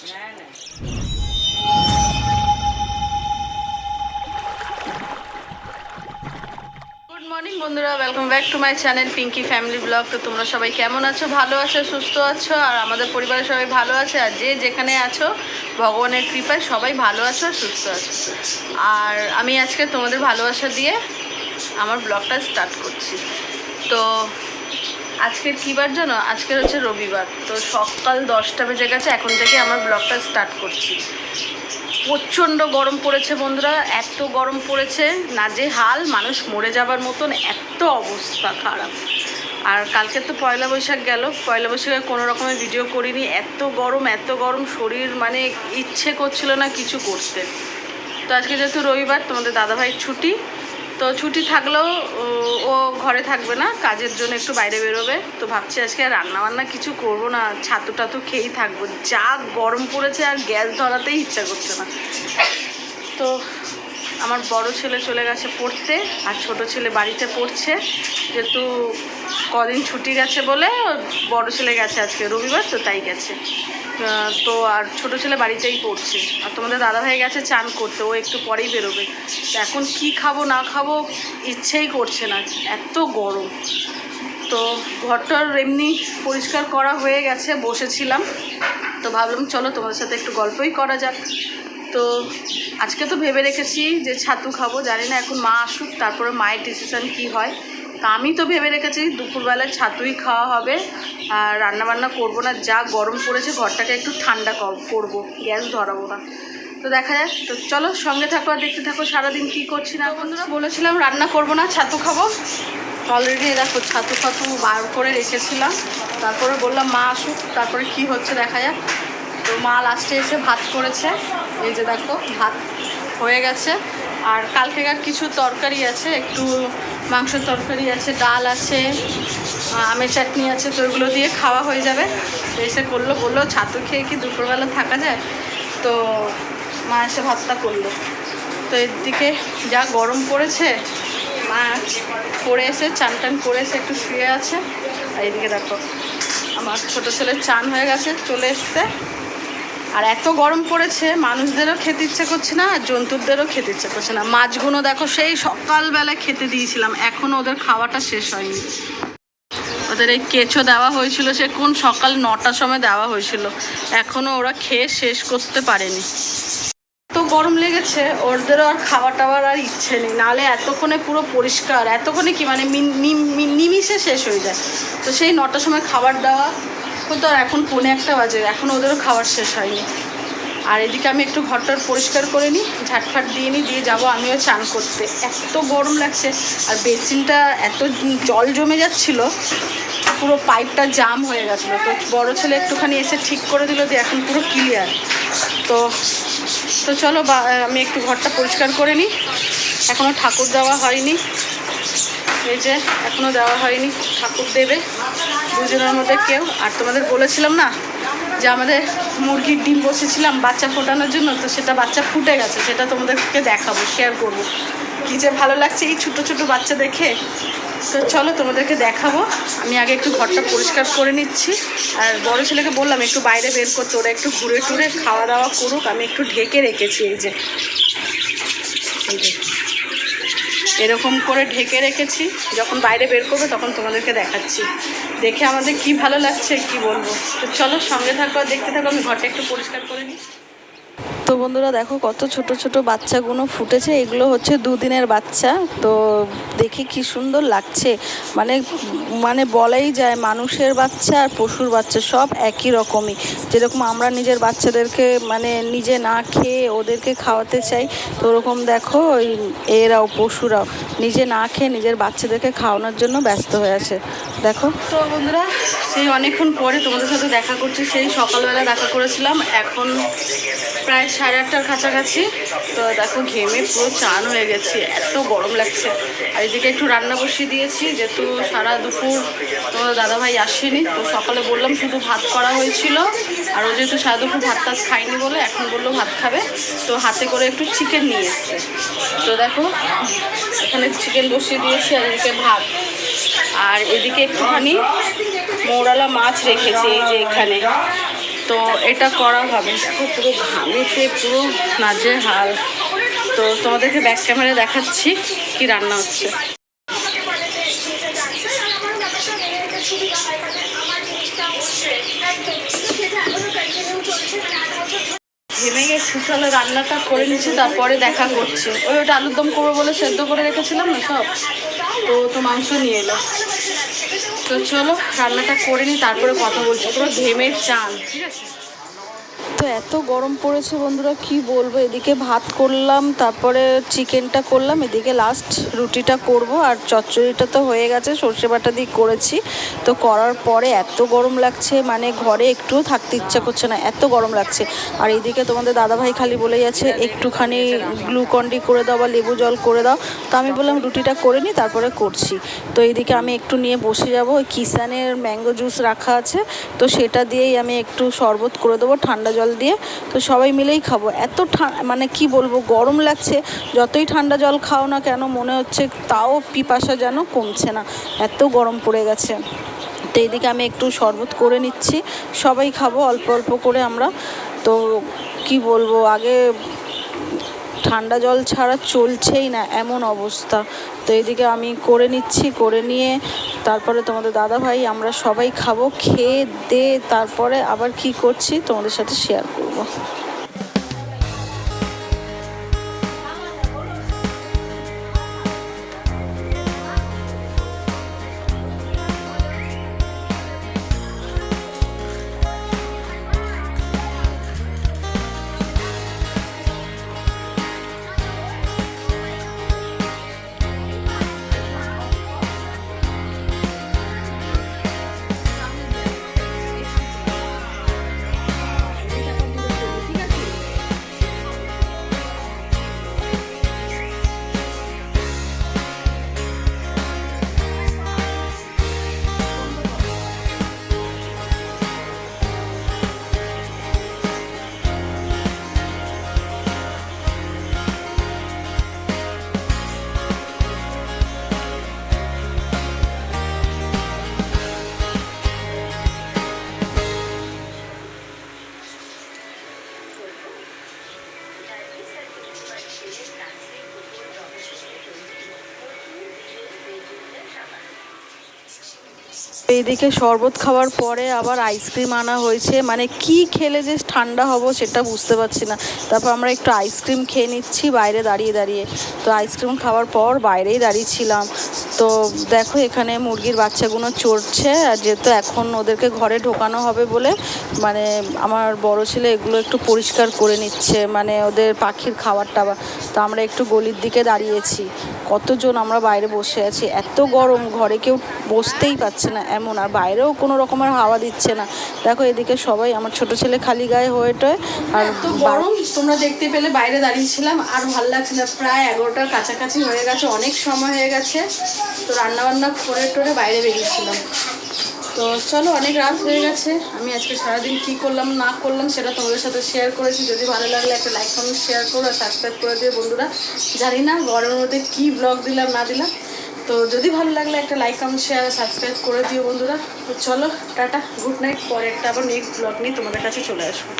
Good morning বন্ধুরা, welcome back to my channel Pinky family vlog. তো তোমরা সবাই কেমন আছো? ভালো আছো, সুস্থ আছো? আর আমাদের পরিবারের সবাই ভালো আছে। আর যে যেখানে আছো ভগবানের কৃপায় সবাই ভালো আছো, সুস্থ আছো। আর আমি আজকে তোমাদের ভালোবাসা দিয়ে আমার ব্লগটা স্টার্ট করছি। তো আজকের কী বার জানো? আজকের হচ্ছে রবিবার। তো সকাল 10টা বেজে গেছে, এখন থেকে আমার ব্লগটা স্টার্ট করছি। প্রচণ্ড গরম পড়েছে বন্ধুরা, এত গরম পড়েছে নাজেহাল, মানুষ মরে যাবার মতন এত অবস্থা খারাপ। আর কালকে তো পয়লা বৈশাখ গেল, পয়লা বৈশাখে কোনো রকমের ভিডিও করিনি। এত গরম শরীর মানে ইচ্ছে করছিল না কিছু করতে। তো আজকে যেহেতু রবিবার, তোমাদের দাদাভাইয়ের ছুটি, তো ছুটি থাকলেও ও ঘরে থাকবে না, কাজের জন্য একটু বাইরে বেরোবে। তো ভাবছি আজকে আর রান্নাবান্না কিছু করবো না, ছাতু টাতু খেয়েই থাকবো। যা গরম পড়েছে আর গ্যাস ধরাতেই ইচ্ছা করছে না। তো আমার বড় ছেলে চলে গেছে পড়তে, আর ছোট ছেলে বাড়িতে পড়ছে। যেহেতু কদিন ছুটি গেছে বলে বড় ছেলে গেছে, আজকে রবিবার তো তাই গেছে। তো আর ছোট ছেলে বাড়িতেই পড়ছে। আর তোমাদের দাদাভাই গেছে চান করতে, ও একটু পরেই বেরোবে। তো এখন কি খাবো না খাবো ইচ্ছেই করছে না, এত গরম। তো ঘরটার এমনি পরিষ্কার করা হয়ে গেছে, বসেছিলাম। তো ভাবলাম চলো তোমাদের সাথে একটু গল্পই করা যাক। তো আজকে তো ভেবে রেখেছি যে ছাতু খাবো, জানি না এখন মা আসুক তারপরে মায়ের ডিসিশান কী হয়। তা আমি তো ভেবে রেখেছি দুপুরবেলায় ছাতুই খাওয়া হবে, আর রান্নাবান্না করবো না। যা গরম পড়েছে ঘরটাকে একটু ঠান্ডা করবো, গ্যাস ধরাবো না। তো দেখা যাক। তো চলো সঙ্গে থাকো আর দেখতে থাকো সারাদিন কী করছি না। বন্ধুরা বলেছিলাম রান্না করবো না, ছাতু খাবো। অলরেডি দেখো ছাতু ফাতু বার করে রেখেছিলাম, তারপরে বললাম মা আসুক তারপরে কি হচ্ছে দেখা যাক। তো মা লাস্টে এসে ভাত করেছে, এই যে দেখো ভাত হয়ে গেছে। আর কালকেকার কিছু তরকারি আছে, একটু মাংসের তরকারি আছে, ডাল আছে, আমের চাটনি আছে, তো ওইগুলো দিয়ে খাওয়া হয়ে যাবে। এসে বললো ছাতু খেয়ে কি দুপুরবেলা থাকা যায়? তো মা এসে ভাতটা করলো। তো এর দিকে যা গরম পড়েছে, মা পড়ে এসে চান টান করে এসে একটু শুয়ে আছে। আর এইদিকে দেখো আমার ছোটো ছেলের চান হয়ে গেছে, চলে এসছে। আর এত গরম পড়েছে মানুষদেরও খেতে ইচ্ছে করছে না, আর জন্তুদেরও খেতে ইচ্ছে করছে না। মাছগুলো দেখো সেই সকালবেলায় খেতে দিয়েছিলাম, এখনও ওদের খাওয়াটা শেষ হয়নি। ওদের এই কেঁচো দেওয়া হয়েছিল সে কোন সকাল 9টার সময় দেওয়া হয়েছিল, এখনও ওরা খেয়ে শেষ করতে পারেনি। এত গরম লেগেছে ওদেরও আর খাওয়া টাওয়ার আর ইচ্ছে নেই, নাহলে এতক্ষণে পুরো পরিষ্কার, এতক্ষণে কি মানে নিমিষে শেষ হয়ে যায়। তো সেই 9টার সময় খাবার দেওয়া তো, আর এখন 1:45 বাজে, এখন ওদেরও খাবার শেষ হয়নি। আর এদিকে আমি একটু ঘরটার পরিষ্কার করে নিই, ঝাটফাট দিয়ে যাবো আমিও চান করতে। এত গরম লাগছে, আর বেসিনটা এত জল জমে যাচ্ছিলো, পুরো পাইপটা জাম হয়ে গেছিলো। তো বড় ছেলে একটুখানি এসে ঠিক করে দিল, দিয়ে এখন পুরো ক্লিয়ার। তো চলো আমি একটু ঘরটা পরিষ্কার করে নিই। এখনও ঠাকুর দেওয়া হয়নি, এই যে এখনও দেওয়া হয়নি, ঠাকুর দেবে দুজনের মধ্যে কেউ। আর তোমাদের বলেছিলাম না যে আমাদের মুরগির ডিম বসেছিলাম বাচ্চা ফোটানোর জন্য, তো সেটা বাচ্চা ফুটে গেছে, সেটা তোমাদেরকে দেখাবো, শেয়ার করবো। কী যে ভালো লাগছে এই ছোটো ছোটো বাচ্চা দেখে। তো চলো তোমাদেরকে দেখাবো। আমি আগে একটু ঘরটা পরিষ্কার করে নিচ্ছি। আর বড় ছেলেকে বললাম একটু বাইরে বের করতে, ওরা একটু ঘুরে টুরে খাওয়া দাওয়া করুক। আমি একটু ঢেকে রেখেছি, এই যে এরকম করে ঢেকে রেখেছি, যখন বাইরে বের করবে তখন তোমাদেরকে দেখাচ্ছি। দেখে আমাদের কি ভালো লাগছে কি বলবো। তো চলো সঙ্গে থাকো আর দেখতে থাকো, আমি ঘরটা একটু পরিষ্কার করে নিই। তো বন্ধুরা দেখো কত ছোট ছোট বাচ্চাগুলো ফুটেছে, এগুলো হচ্ছে 2 দিনের বাচ্চা। তো দেখে কি সুন্দর লাগছে, মানে বলাই যায় মানুষের বাচ্চা আর পশুর বাচ্চা সব একই রকমই। যেরকম আমরা নিজের বাচ্চাদেরকে মানে নিজে না খেয়ে ওদেরকে খাওয়াতে চাই, তো ওরকম দেখো এরাও পশুরাও নিজে না খেয়ে নিজের বাচ্চাদেরকে খাওয়ানোর জন্য ব্যস্ত হয়ে আছে দেখো। তো বন্ধুরা সেই অনেকক্ষণ পরে তোমাদের সাথে দেখা করছি, সেই সকালবেলা দেখা করেছিলাম, এখন প্রায় 8:30টার কাছাকাছি। তো দেখো ঘেমে পুরো চান হয়ে গেছে, এত গরম লাগছে। আর এদিকে একটু রান্না বসিয়ে দিয়েছি, যেহেতু সারা দুপুর তোমার দাদাভাই আসেনি। তো সকালে বললাম শুধু ভাত করা হয়েছিল, আর ও যেহেতু সারা দুপুর ভাত টাত খাইনি বলে এখন বললো ভাত খাবে, তো হাতে করে একটু চিকেন নিয়ে এসছে। তো দেখো এখানে চিকেন বসিয়ে দিয়েছি, আর এদিকে ভাত। আর এদিকে একটুখানি মৌরালা মাছ রেখেছি এই যে এখানে। তো এটা করা হবে। দেখো পুরো ঘামেতে পুরো নাজেহাল। তো তোমাদেরকে ব্যাক ক্যামেরায় দেখাচ্ছি কি রান্না হচ্ছে। ঘেমে গিয়ে শুকালে রান্নাটা করে নিচ্ছি, তারপরে দেখা করছি। ওটা আলুর দম করবো বলে সেদ্ধ করে রেখেছিলাম না সব, তো মাংস নিয়ে এলো। তো চলো রান্নাটা করে নিই, তারপরে কথা বলছি। পুরো ঘেমের চান, ঠিক আছে। তো এত গরম পড়েছে বন্ধুরা কি বলবো। এদিকে ভাত করলাম, তারপরে চিকেনটা করলাম, এদিকে লাস্ট রুটিটা করব। আর চচ্চড়িটা তো হয়ে গেছে, সর্ষে বাটা দিয়ে করেছি। তো করার পরে এত গরম লাগছে, মানে ঘরে একটুও থাকতে ইচ্ছা করছে না, এত গরম লাগছে। আর এইদিকে তোমাদের দাদাভাই খালি বলে যাচ্ছে একটুখানি গ্লুকন্ডি করে দাও বা লেবু জল করে দাও। তো আমি বললাম রুটিটা করে নিই তারপরে করছি। তো এইদিকে আমি একটু নিয়ে বসে যাবো। ওই কিষানের ম্যাঙ্গো জুস রাখা আছে, তো সেটা দিয়েই আমি একটু শরবত করে দেবো ঠান্ডা জল দিয়ে। তো সবাই মিলেই খাবো। এত মানে কি বলবো, গরম লাগছে। যতই ঠান্ডা জল খাও না কেন মনে হচ্ছে তাও পিপাসা যেন কমছে না, এত গরম পড়ে গেছে। তো এইদিকে আমি একটু শরবত করে নিচ্ছি, সবাই খাবো অল্প অল্প করে আমরা। তো কি বলবো, আগে ঠান্ডা জল ছাড়া চলছেই না এমন অবস্থা। তো এইদিকে আমি করে নিচ্ছি, করে নিয়ে তারপরে তোমাদের দাদাভাই আমরা সবাই খাবো। খেয়ে দে তারপরে আবার কি করছি তোমাদের সাথে শেয়ার করব। এইদিকে শরবত খাওয়ার পরে আবার আইসক্রিম আনা হয়েছে, মানে কি খেলে যে ঠান্ডা হব সেটা বুঝতে পারছি না। তারপর আমরা একটু আইসক্রিম খেয়ে নিচ্ছি বাইরে দাঁড়িয়ে দাঁড়িয়ে। তো আইসক্রিম খাওয়ার পর বাইরেই দাঁড়িয়েছিলাম। তো দেখো এখানে মুরগির বাচ্চাগুলো চড়ছে, আর যেহেতু এখন ওদেরকে ঘরে ঢোকানো হবে বলে মানে আমার বড় ছেলে এগুলো একটু পরিষ্কার করে নিচ্ছে, মানে ওদের পাখির খাবার টাবার। তো আমরা একটু গলির দিকে দাঁড়িয়েছি, কতজন আমরা বাইরে বসে আছি। এত গরম, ঘরে কেউ বসতেই পারছে না এমন, আর বাইরেও কোনো রকমের হাওয়া দিচ্ছে না। দেখো এদিকে সবাই, আমার ছোট ছেলে খালি গায়ে হয়ে টয়ে। আর গরম তোমরা দেখতে পেলে বাইরে দাঁড়িয়েছিলাম, আর ভালো লাগছে না। প্রায় 11টার কাছাকাছি হয়ে গেছে, অনেক সময় হয়ে গেছে। তো রান্নাবান্না করে টোরে বাইরে বেরিয়েছিলাম। তো চলো অনেক রাত হয়ে গেছে। আমি আজকে সারাদিন কী করলাম না করলাম সেটা তোমাদের সাথে শেয়ার করেছি। যদি ভালো লাগলে একটা লাইক কমেন্ট শেয়ার করো আর সাবস্ক্রাইব করে দিও বন্ধুরা। জানি না গরমের মধ্যে কী ব্লগ দিলাম না দিলাম, তো যদি ভালো লাগলে একটা লাইক কমেন্ট শেয়ার আর সাবস্ক্রাইব করে দিও বন্ধুরা। তো চলো টাটা, গুড নাইট। পরে একটা আবার নেক্সট ব্লগ নিয়ে তোমাদের কাছে চলে আসবো।